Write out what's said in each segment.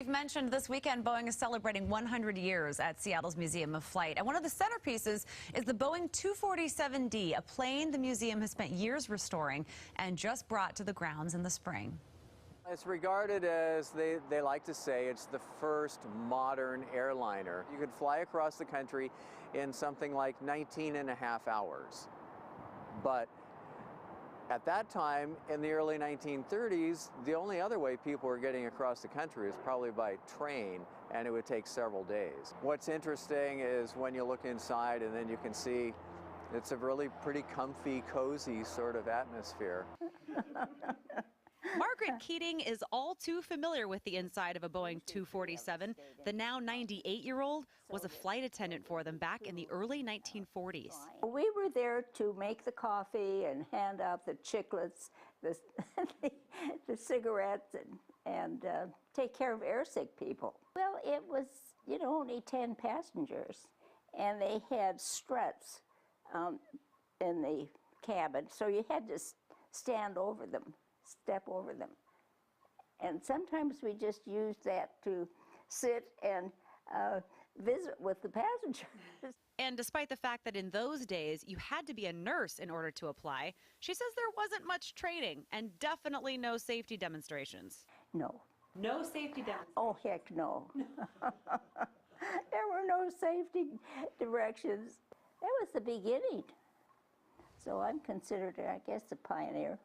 We've mentioned this weekend Boeing is celebrating 100 years at Seattle's Museum of Flight. And one of the centerpieces is the Boeing 247D, a plane the museum has spent years restoring and just brought to the grounds in the spring. It's regarded as, they like to say, it's the first modern airliner. You could fly across the country in something like 19 and a half hours. But at that time, in the early 1930s, the only other way people were getting across the country was probably by train, and it would take several days. What's interesting is when you look inside and then you can see it's a really pretty comfy, cozy sort of atmosphere. Margaret Keating is all too familiar with the inside of a Boeing 247. The now 98-year-old was a flight attendant for them back in the early 1940s. We were there to make the coffee and hand out the chiclets, the cigarettes, and take care of airsick people. Well, it was, only 10 passengers, and they had struts in the cabin, so you had to stand over them. Step over them. And sometimes we just used that to sit and visit with the passengers. And despite the fact that in those days you had to be a nurse in order to apply, she says there wasn't much training and definitely no safety demonstrations. No. No safety demonstrations? Oh, heck no. There were no safety directions. That was the beginning. So I'm considered, I guess, a pioneer.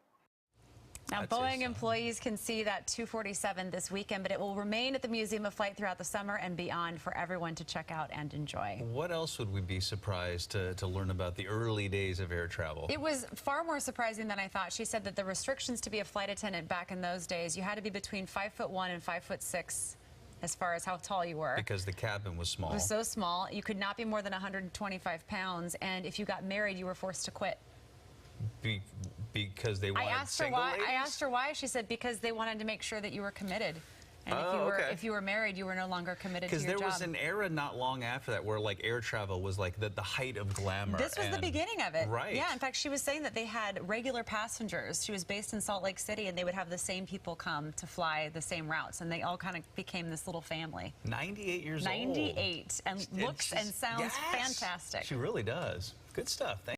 Now, Boeing employees can see that 247 this weekend, but it will remain at the Museum of Flight throughout the summer and beyond for everyone to check out and enjoy. What else would we be surprised to learn about the early days of air travel? It was far more surprising than I thought. She said that the restrictions to be a flight attendant back in those days, you had to be between 5'1" and 5'6" as far as how tall you were. Because the cabin was small. It was so small. You could not be more than 125 pounds, and if you got married, you were forced to quit. Because they wanted single ladies? I asked her why. She said because they wanted to make sure that you were committed. And if you were married, you were no longer committed to your job. Because there was an era not long after that where air travel was the height of glamour. This was the beginning of it. Right. Yeah, in fact, she was saying that they had regular passengers. She was based in Salt Lake City, and they would have the same people come to fly the same routes, and they all kind of became this little family. 98 years old. 98, and looks and sounds fantastic. She really does. Good stuff. Thank